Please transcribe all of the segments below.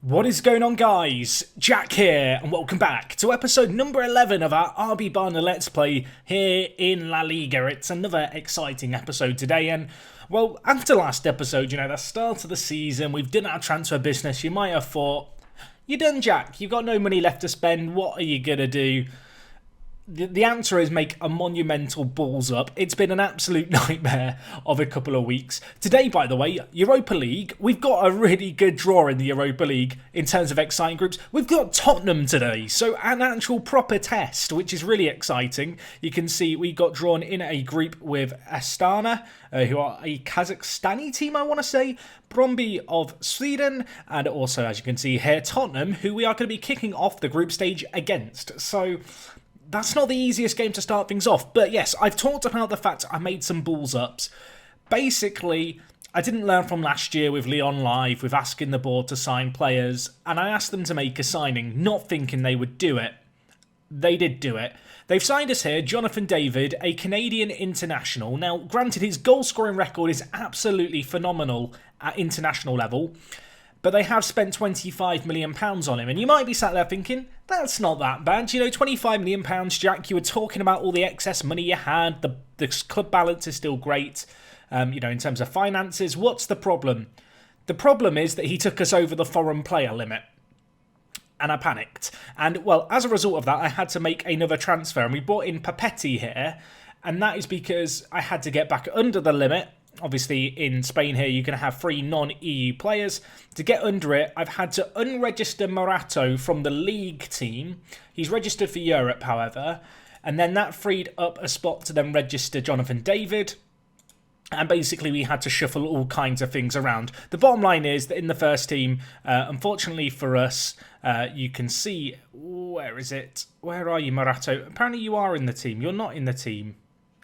What is going on, guys? Jack here, and welcome back to episode number 11 of our RB Barna Let's Play here in La Liga. It's another exciting episode today, and well, after last episode, the start of the season, we've done our transfer business. You might have thought, you're done, Jack. You've got no money left to spend. What are you going to do? The answer is make a monumental balls up. It's been an absolute nightmare of a couple of weeks. Today, by the way, Europa League. We've got a really good draw in the Europa League in terms of exciting groups. We've got Tottenham today, so an actual proper test, which is really exciting. You can see we got drawn in a group with Astana, who are a Kazakhstani team, I want to say, Bromby of Sweden, and also, as you can see here, Tottenham, who we are going to be kicking off the group stage against. So that's not the easiest game to start things off, but yes, I've talked about the fact I made some balls ups. Basically, I didn't learn from last year with Leon Live, with asking the board to sign players, and I asked them to make a signing, not thinking they would do it. They did do it. They've signed us here, Jonathan David, a Canadian international. Now, granted, his goal-scoring record is absolutely phenomenal at international level, but they have spent £25 million on him. And you might be sat there thinking, that's not that bad. £25 million, Jack. You were talking about all the excess money you had. The club balance is still great, in terms of finances. What's the problem? The problem is that he took us over the foreign player limit. And I panicked. And, well, as a result of that, I had to make another transfer. And we brought in Papetti here. And that is because I had to get back under the limit. Obviously, in Spain here, you can have 3 non-EU players. To get under it, I've had to unregister Morato from the league team. He's registered for Europe, however. And then that freed up a spot to then register Jonathan David. And basically, we had to shuffle all kinds of things around. The bottom line is that in the first team, unfortunately for us, you can see... Where is it? Where are you, Morato? Apparently, you are in the team. You're not in the team.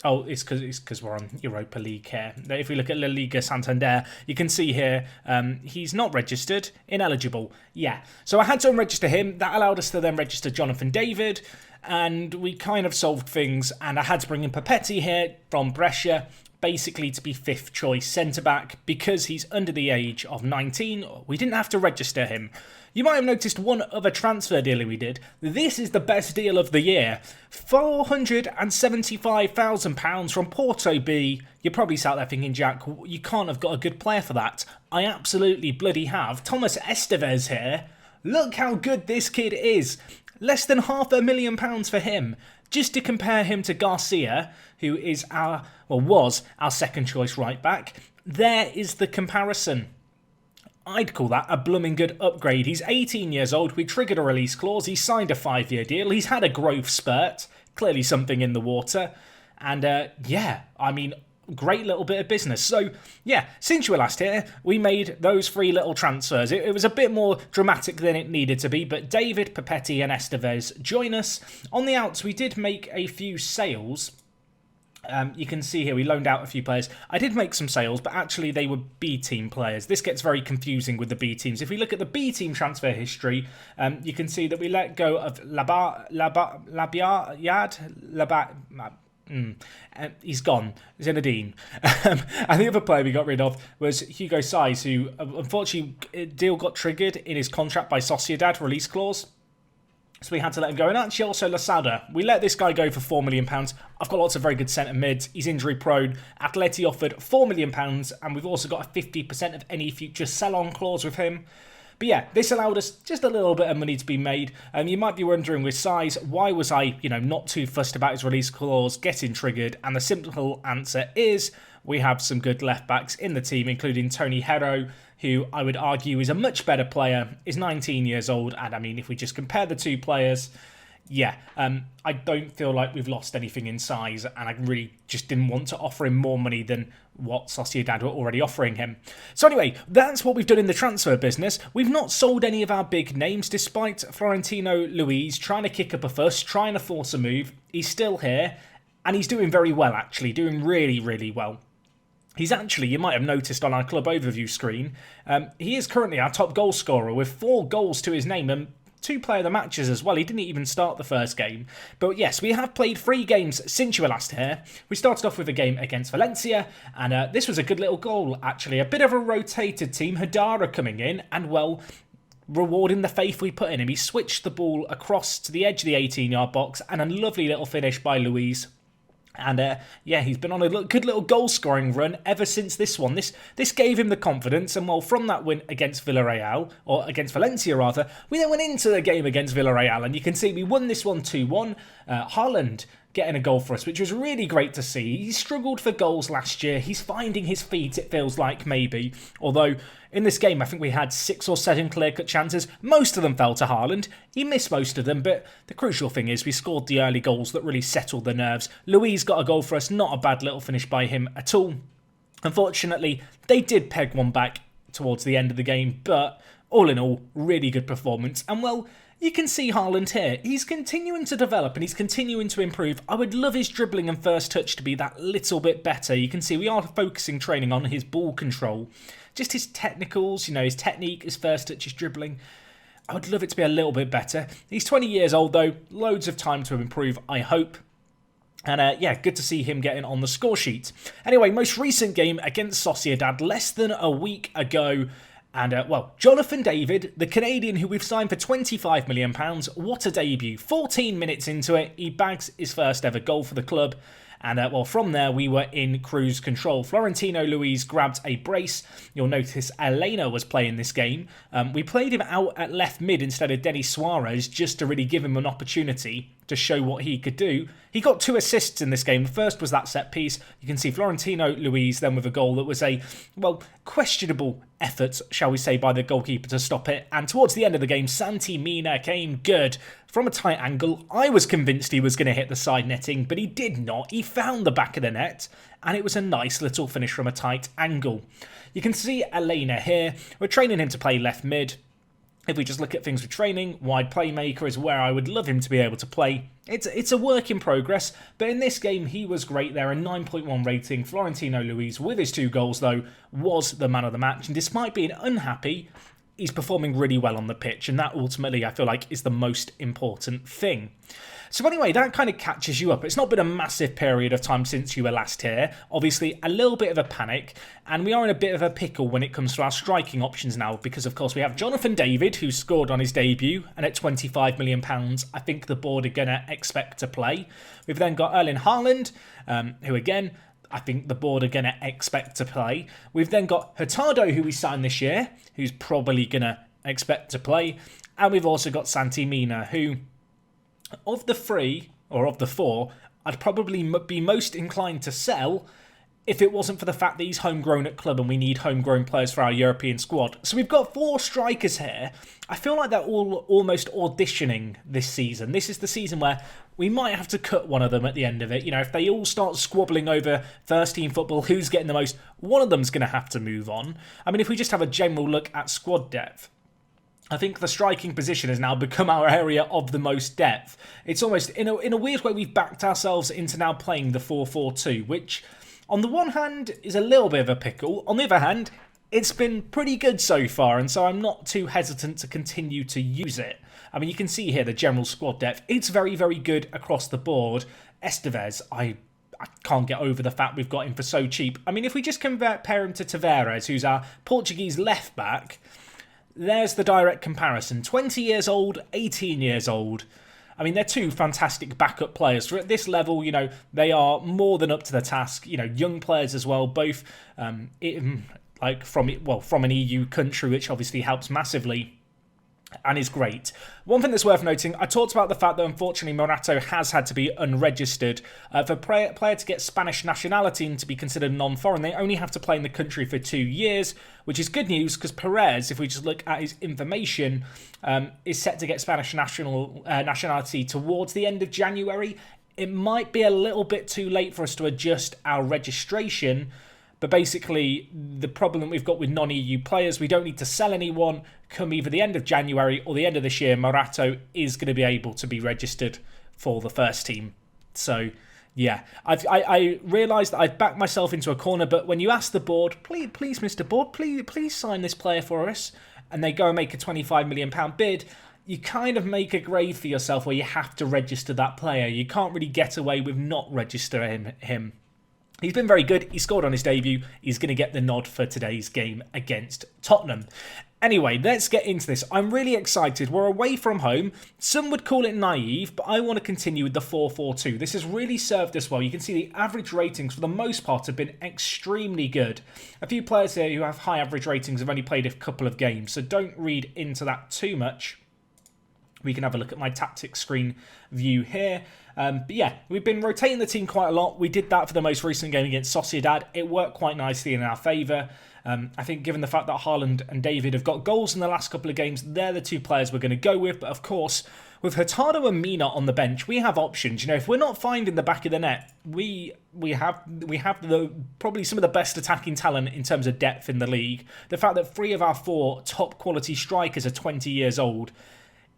Oh, it's because we're on Europa League here. If we look at La Liga Santander, you can see here he's not registered, ineligible. Yeah, so I had to unregister him. That allowed us to then register Jonathan David, and we kind of solved things. And I had to bring in Papetti here from Brescia, basically to be 5th choice centre-back because he's under the age of 19. We didn't have to register him. You might have noticed one other transfer deal we did. This is the best deal of the year. £475,000 from Porto B. You're probably sat there thinking, Jack, you can't have got a good player for that. I absolutely bloody have. Thomas Estevez here. Look how good this kid is. Less than £500,000 for him. Just to compare him to Garcia, who is was our 2nd choice right back. There is the comparison. I'd call that a blooming good upgrade. He's 18 years old. We triggered a release clause. He signed a 5-year deal. He's had a growth spurt. Clearly something in the water. And great little bit of business. So, yeah, since you were last here, we made those 3 little transfers. It was a bit more dramatic than it needed to be, but David, Papetti and Estevez join us. On the outs, we did make a few sales. You can see here we loaned out a few players. I did make some sales, but actually they were B team players. This gets very confusing with the B teams. If we look at the B team transfer history, you can see that we let go of he's gone. Zinedine. And the other player we got rid of was Hugo Saiz, who unfortunately deal got triggered in his contract by Sociedad, release clause. So we had to let him go. And actually also Lasada. We let this guy go for £4 million. I've got lots of very good centre mids. He's injury prone. Atleti offered £4 million. And we've also got a 50% of any future sell-on clause with him. But yeah, this allowed us just a little bit of money to be made. And you might be wondering with Saiz, why was I, not too fussed about his release clause getting triggered? And the simple answer is we have some good left backs in the team, including Tony Hero, who I would argue is a much better player, is 19 years old. And I mean, if we just compare the two players, I don't feel like we've lost anything in size, and I really just didn't want to offer him more money than what Sociedad were already offering him. So anyway, that's what we've done in the transfer business. We've not sold any of our big names, despite Florentino Luis trying to kick up a fuss, trying to force a move. He's still here, and he's doing very well, actually, doing really, really well. He's actually, you might have noticed on our club overview screen, he is currently our top goal scorer with 4 goals to his name and 2 player of the matches as well. He didn't even start the first game. But yes, we have played 3 games since you were last here. We started off with a game against Valencia, and this was a good little goal, actually. A bit of a rotated team. Hadara coming in, and well, rewarding the faith we put in him. He switched the ball across to the edge of the 18-yard box, and a lovely little finish by Luis. And yeah, he's been on a good little goal-scoring run ever since this one. This gave him the confidence, and well, from that win against Villarreal, or against Valencia rather, we then went into the game against Villarreal, and you can see we won this one 2-1. Haaland getting a goal for us, which was really great to see. He struggled for goals last year. He's finding his feet, it feels like, maybe. Although, in this game, I think we had 6 or 7 clear-cut chances. Most of them fell to Haaland. He missed most of them, but the crucial thing is we scored the early goals that really settled the nerves. Luis got a goal for us, not a bad little finish by him at all. Unfortunately, they did peg one back towards the end of the game, but all in all, really good performance. And well, you can see Haaland here. He's continuing to develop and he's continuing to improve. I would love his dribbling and first touch to be that little bit better. You can see we are focusing training on his ball control. Just his technicals, you know, his technique, his first touch, his dribbling. I would love it to be a little bit better. He's 20 years old though. Loads of time to improve, I hope. And yeah, good to see him getting on the score sheet. Anyway, most recent game against Sociedad less than a week ago. And, well, Jonathan David, the Canadian who we've signed for £25 million, what a debut. 14 minutes into it, he bags his first ever goal for the club. And, well, from there, we were in cruise control. Florentino Luis grabbed a brace. You'll notice Elena was playing this game. We played him out at left mid instead of Denis Suarez just to really give him an opportunity to show what he could do. He got 2 assists in this game. The first was that set piece. You can see Florentino Luis then with a goal that was a, well, questionable effort, shall we say, by the goalkeeper to stop it. And towards the end of the game, Santi Mina came good from a tight angle. I was convinced he was going to hit the side netting, but he did not. He found the back of the net, and it was a nice little finish from a tight angle. You can see Elena here. We're training him to play left mid. If we just look at things with training, wide playmaker is where I would love him to be able to play. It's a work in progress, but in this game he was great there, a 9.1 rating. Florentino Luis, with his 2 goals though, was the man of the match, and despite being unhappy, he's performing really well on the pitch, and that ultimately I feel like is the most important thing. So anyway, that kind of catches you up. It's not been a massive period of time since you were last here. Obviously, a little bit of a panic, and we are in a bit of a pickle when it comes to our striking options now, because of course we have Jonathan David, who scored on his debut, and at £25 million, I think the board are going to expect to play. We've then got Erling Haaland, who again, I think the board are going to expect to play. We've then got Hurtado, who we signed this year, who's probably going to expect to play. And we've also got Santi Mina, who, of the 3, or of the 4, I'd probably be most inclined to sell if it wasn't for the fact that he's homegrown at club and we need homegrown players for our European squad. So we've got 4 strikers here. I feel like they're all almost auditioning this season. This is the season where we might have to cut one of them at the end of it. You know, if they all start squabbling over first team football, who's getting the most, one of them's going to have to move on. I mean, if we just have a general look at squad depth, I think the striking position has now become our area of the most depth. It's almost, in a weird way, we've backed ourselves into now playing the 4-4-2, which on the one hand is a little bit of a pickle. On the other hand, it's been pretty good so far, and so I'm not too hesitant to continue to use it. I mean, you can see here the general squad depth. It's very, very good across the board. Estevez, I can't get over the fact we've got him for so cheap. I mean, if we just compare him to Tavares, who's our Portuguese left-back, there's the direct comparison. 20 years old, 18 years old. I mean, they're 2 fantastic backup players. So at this level, you know, they are more than up to the task. You know, young players as well, both like from an EU country, which obviously helps massively and is great. One thing that's worth noting, I talked about the fact that unfortunately Morato has had to be unregistered. For a player to get Spanish nationality and to be considered non-foreign, they only have to play in the country for 2 years, which is good news because Perez, if we just look at his information, is set to get Spanish nationality towards the end of January. It might be a little bit too late for us to adjust our registration, but basically, the problem that we've got with non-EU players, we don't need to sell anyone. Come either the end of January or the end of this year, Morato is going to be able to be registered for the first team. So, yeah, I realised that I've backed myself into a corner, but when you ask the board, please, Mr. Board, please sign this player for us, and they go and make a £25 million bid, you kind of make a grave for yourself where you have to register that player. You can't really get away with not registering him. He's been very good. He scored on his debut. He's going to get the nod for today's game against Tottenham. Anyway, let's get into this. I'm really excited. We're away from home. Some would call it naive, but I want to continue with the 4-4-2. This has really served us well. You can see the average ratings for the most part have been extremely good. A few players here who have high average ratings have only played a couple of games, so don't read into that too much. We can have a look at my tactics screen view here. But yeah, we've been rotating the team quite a lot. We did that for the most recent game against Sociedad. It worked quite nicely in our favour. I think given the fact that Haaland and David have got goals in the last couple of games, they're the two players we're going to go with. But of course, with Hurtado and Mina on the bench, we have options. You know, if we're not finding the back of the net, we have probably some of the best attacking talent in terms of depth in the league. The fact that 3 of our 4 top quality strikers are 20 years old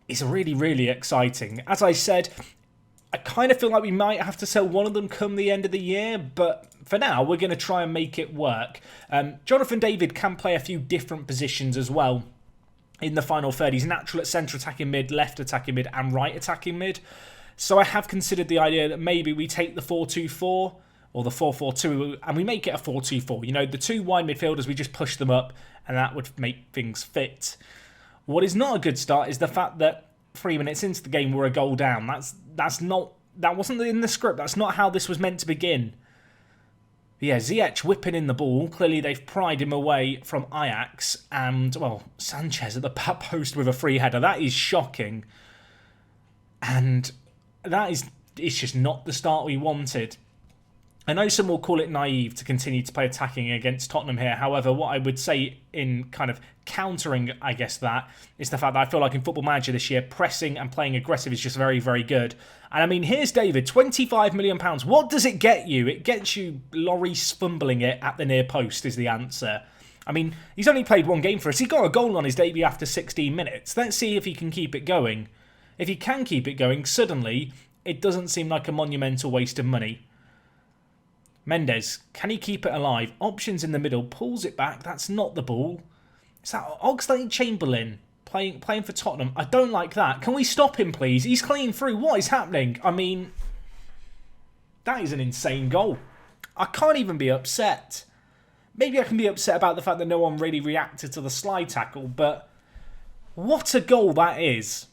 is really, really exciting. As I said, I kind of feel like we might have to sell one of them come the end of the year, but for now, we're going to try and make it work. Jonathan David can play a few different positions as well in the final third. He's natural at centre attacking mid, left attacking mid, and right attacking mid. So I have considered the idea that maybe we take the 4-2-4 or the 4-4-2 and we make it a 4-2-4. You know, the 2 wide midfielders, we just push them up and that would make things fit. What is not a good start is the fact that 3 minutes into the game we're a goal down. That wasn't in the script. That's not how this was meant to begin. But yeah, Ziyech whipping in the ball. Clearly they've pried him away from Ajax. And, well, Sanchez at the back post with a free header. That is shocking. And it's just not the start we wanted. I know some will call it naive to continue to play attacking against Tottenham here. However, what I would say in kind of countering, I guess, that is the fact that I feel like in Football Manager this year, pressing and playing aggressive is just very, very good. And I mean, here's David, £25 million. What does it get you? It gets you Lloris fumbling it at the near post is the answer. I mean, he's only played 1 game for us. He got a goal on his debut after 16 minutes. Let's see if he can keep it going. If he can keep it going, suddenly, it doesn't seem like a monumental waste of money. Mendes, can he keep it alive? Options in the middle, pulls it back. That's not the ball. Is that Oxlade-Chamberlain playing for Tottenham? I don't like that. Can we stop him, please? He's clean through. What is happening? I mean, that is an insane goal. I can't even be upset. Maybe I can be upset about the fact that no one really reacted to the slide tackle, but what a goal that is.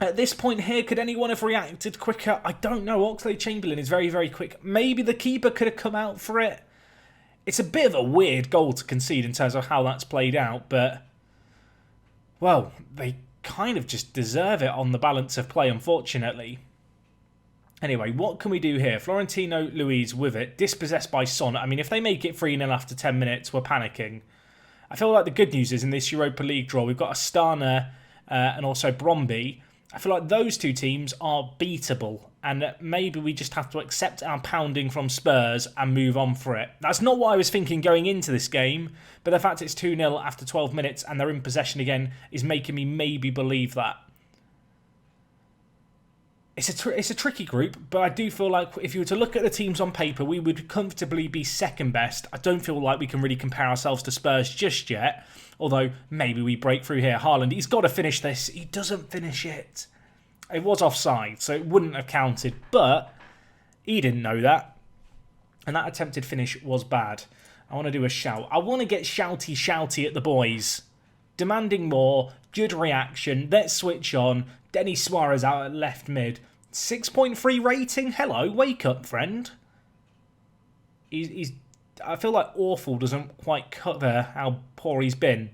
At this point here, could anyone have reacted quicker? I don't know. Oxlade-Chamberlain is very, very quick. Maybe the keeper could have come out for it. It's a bit of a weird goal to concede in terms of how that's played out, but, well, they kind of just deserve it on the balance of play, unfortunately. Anyway, what can we do here? Florentino Luis with it, dispossessed by Son. I mean, if they make it 3-0 after 10 minutes, we're panicking. I feel like the good news is in this Europa League draw, we've got Astana and also Brøndby. I feel like those 2 teams are beatable and maybe we just have to accept our pounding from Spurs and move on for it. That's not what I was thinking going into this game, but the fact it's 2-0 after 12 minutes and they're in possession again is making me maybe believe that. It's a tricky group, but I do feel like if you were to look at the teams on paper, we would comfortably be second best. I don't feel like we can really compare ourselves to Spurs just yet, although maybe we break through here. Haaland, he's got to finish this. He doesn't finish it. It was offside, so it wouldn't have counted, but he didn't know that. And that attempted finish was bad. I want to do a shout. I want to get shouty at the boys. Demanding more, good reaction, let's switch on. Denis Suarez out at left mid. 6.3 rating? Hello, wake up, friend. I feel like awful doesn't quite cover how poor he's been.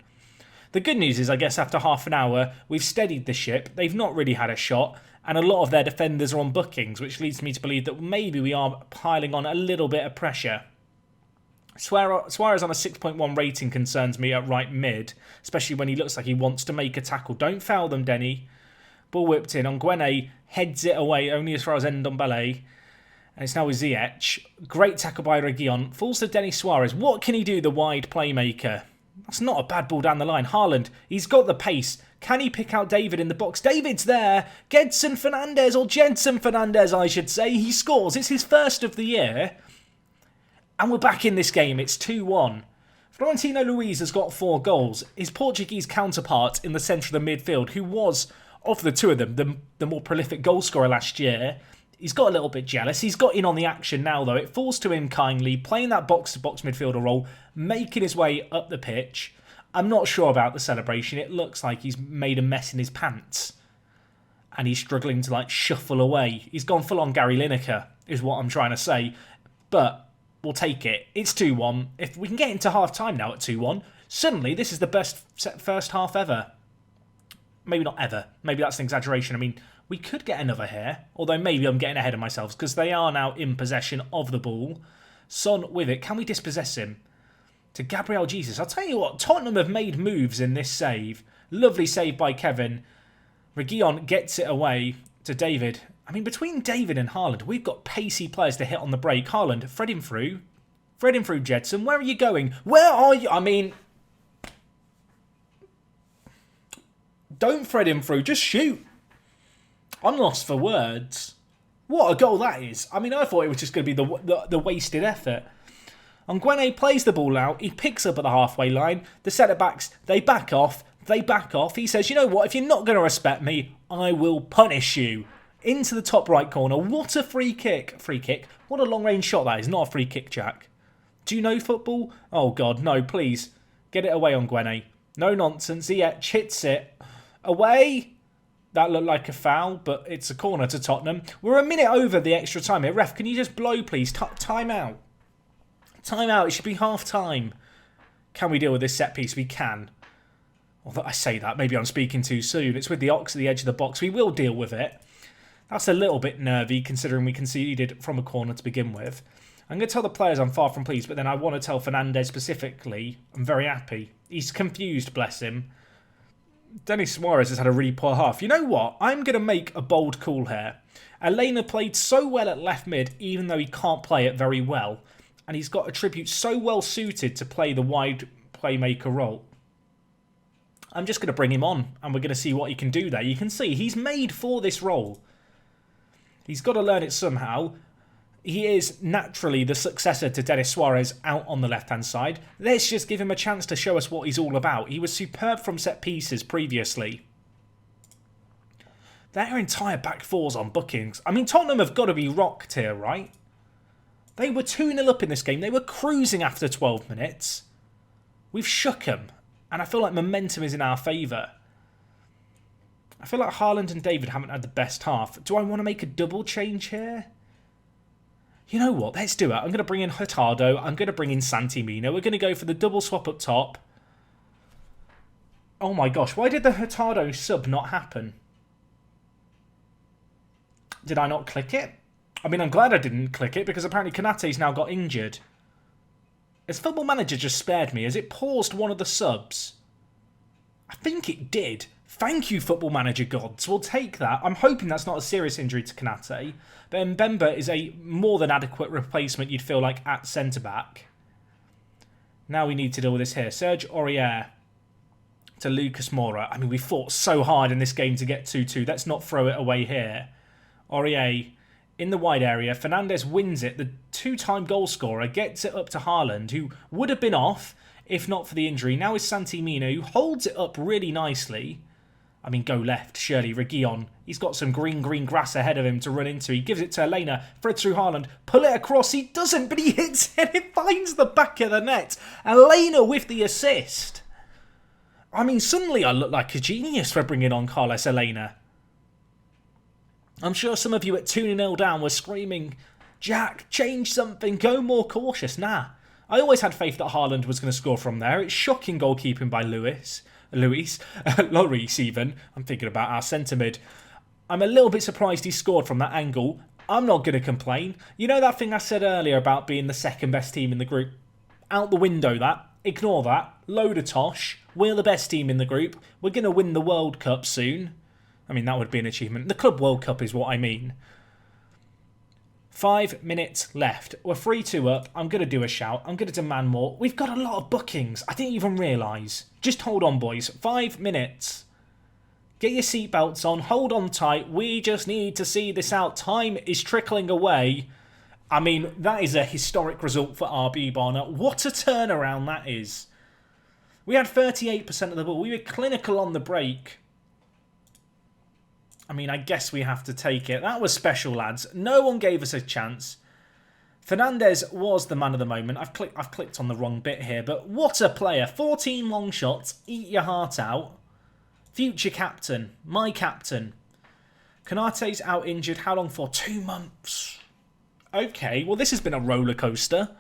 The good news is, I guess, after half an hour, we've steadied the ship. They've not really had a shot, and a lot of their defenders are on bookings, which leads me to believe that maybe we are piling on a little bit of pressure. Suarez on a 6.1 rating concerns me at right mid, especially when he looks like he wants to make a tackle. Don't foul them, Denny. Ball whipped in. Onguene heads it away only as far as Ndombele. And it's now with Ziyech. Great tackle by Reguilon. Falls to Denis Suarez. What can he do, the wide playmaker? That's not a bad ball down the line. Haaland, he's got the pace. Can he pick out David in the box? David's there. Gedson Fernandez, or Jedson Fernandez, I should say. He scores. It's his first of the year. And we're back in this game. It's 2-1. Florentino Luis has got 4 goals. His Portuguese counterpart in the centre of the midfield, who was, of the 2 of them, the more prolific goal scorer last year, He's got a little bit jealous. He's got in on the action now, though. It falls to him kindly, playing that box-to-box midfielder role, making his way up the pitch. I'm not sure about the celebration. It looks like he's made a mess in his pants. And he's struggling to, like, shuffle away. He's gone full-on Gary Lineker, is what I'm trying to say. But we'll take it. It's 2-1. If we can get into half-time now at 2-1, suddenly this is the best first half ever. Maybe not ever. Maybe that's an exaggeration. I mean, we could get another here. Although maybe I'm getting ahead of myself because they are now in possession of the ball. Son with it. Can we dispossess him? To Gabriel Jesus. I'll tell you what. Tottenham have made moves in this save. Lovely save by Kevin. Reguilon gets it away to David. I mean, between David and Haaland, we've got pacey players to hit on the break. Haaland, thread him through. Thread him through, Jedson. Where are you going? Where are you? I mean, don't thread him through. Just shoot. I'm lost for words. What a goal that is. I mean, I thought it was just going to be the wasted effort. Nguene plays the ball out. He picks up at the halfway line. The centre-backs, they back off. They back off. He says, you know what? If you're not going to respect me, I will punish you. Into the top right corner. What a free kick. Free kick. What a long-range shot that is. Not a free kick, Jack. Do you know football? Oh, God, no, please. Get it away, Nguene. No nonsense. Ziyech hits it. Away. That looked like a foul, but it's a corner to Tottenham. We're a minute over the extra time here. Ref, can you just blow, please? Time out. Time out. It should be half time. Can we deal with this set piece? We can. Although I say that, maybe I'm speaking too soon. It's with the Ox at the edge of the box. We will deal with it. That's a little bit nervy, considering we conceded from a corner to begin with. I'm going to tell the players I'm far from pleased, but then I want to tell Fernandes specifically I'm very happy. He's confused, bless him. Denis Suarez has had a really poor half. You know what? I'm going to make a bold call here. Elena played so well at left mid, even though he can't play it very well. And he's got attributes so well suited to play the wide playmaker role. I'm just going to bring him on, and we're going to see what he can do there. You can see he's made for this role. He's got to learn it somehow. He is naturally the successor to Denis Suarez out on the left-hand side. Let's just give him a chance to show us what he's all about. He was superb from set pieces previously. Their entire back four's on bookings. I mean, Tottenham have got to be rocked here, right? They were 2-0 up in this game. They were cruising after 12 minutes. We've shook them. And I feel like momentum is in our favour. I feel like Haaland and David haven't had the best half. Do I want to make a double change here? You know what? Let's do it. I'm going to bring in Hurtado. I'm going to bring in Santimino. We're going to go for the double swap up top. Oh my gosh. Why did the Hurtado sub not happen? Did I not click it? I mean, I'm glad I didn't click it because apparently Konate's now got injured. Has Football Manager just spared me? Has it paused one of the subs? I think it did. Thank you, Football Manager gods. We'll take that. I'm hoping that's not a serious injury to Konate. But Mbemba is a more than adequate replacement, you'd feel like, at centre-back. Now we need to deal with this here. Serge Aurier to Lucas Moura. I mean, we fought so hard in this game to get 2-2. Let's not throw it away here. Aurier in the wide area. Fernandes wins it. The two-time goal scorer gets it up to Haaland, who would have been off if not for the injury. Now is Santimino, who holds it up really nicely. I mean, go left, surely. Reguilon, he's got some green grass ahead of him to run into. He gives it to Elena, thread through Haaland, pull it across. He doesn't, but he hits it. It finds the back of the net. Elena with the assist. I mean, suddenly I look like a genius for bringing on Carlos Elena. I'm sure some of you at 2-0 down were screaming, Jack, change something, go more cautious. Nah, I always had faith that Haaland was going to score from there. It's shocking goalkeeping by Lloris even. I'm thinking about our centre mid. I'm a little bit surprised he scored from that angle. I'm not going to complain. You know that thing I said earlier about being the second best team in the group? Out the window that. Ignore that. Load of tosh. We're the best team in the group. We're going to win the World Cup soon. I mean, that would be an achievement. The Club World Cup is what I mean. 5 minutes left. We're 3-2 up. I'm going to do a shout. I'm going to demand more. We've got a lot of bookings. I didn't even realise. Just hold on, boys. 5 minutes. Get your seatbelts on. Hold on tight. We just need to see this out. Time is trickling away. I mean, that is a historic result for RB Barna. What a turnaround that is. We had 38% of the ball. We were clinical on the break. I mean, I guess we have to take it. That was special, lads. No one gave us a chance. Fernandez was the man of the moment. I've clicked on the wrong bit here, but what a player. 14 long shots. Eat your heart out. Future captain. My captain. Konate's out injured. How long for? 2 months. Okay, well, this has been a roller coaster.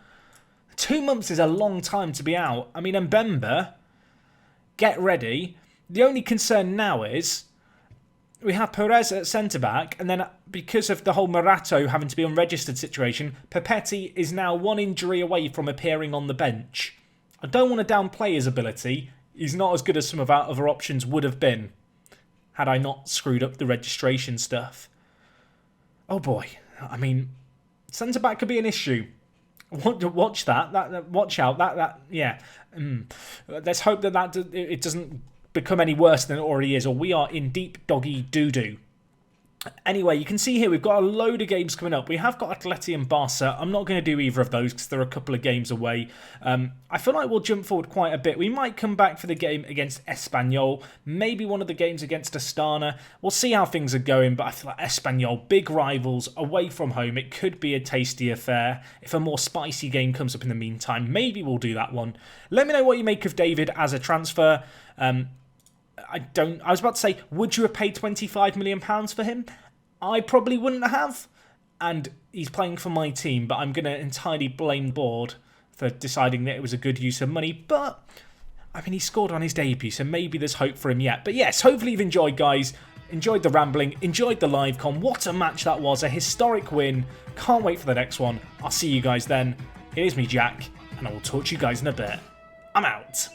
2 months is a long time to be out. I mean, Mbemba, get ready. The only concern now is we have Perez at centre-back, and then because of the whole Morato having to be unregistered situation, Papetti is now one injury away from appearing on the bench. I don't want to downplay his ability. He's not as good as some of our other options would have been, had I not screwed up the registration stuff. Oh boy, I mean, centre-back could be an issue. Watch that. Watch out. Yeah. Let's hope that it doesn't become any worse than it already is, or we are in deep doggy doo-doo. Anyway, you can see here we've got a load of games coming up. We have got Atleti and Barca. I'm not going to do either of those because they're a couple of games away. I feel like we'll jump forward quite a bit. We might come back for the game against Espanyol. Maybe one of the games against Astana. We'll see how things are going, but I feel like Espanyol, big rivals, away from home. It could be a tasty affair. If a more spicy game comes up in the meantime, maybe we'll do that one. Let me know what you make of David as a transfer. I was about to say, would you have paid £25 million for him? I probably wouldn't have. And he's playing for my team, but I'm going to entirely blame Board for deciding that it was a good use of money. But, I mean, he scored on his debut, so maybe there's hope for him yet. But yes, hopefully you've enjoyed, guys. Enjoyed the rambling, enjoyed the live con. What a match that was, a historic win. Can't wait for the next one. I'll see you guys then. It is me, Jack, and I will talk to you guys in a bit. I'm out.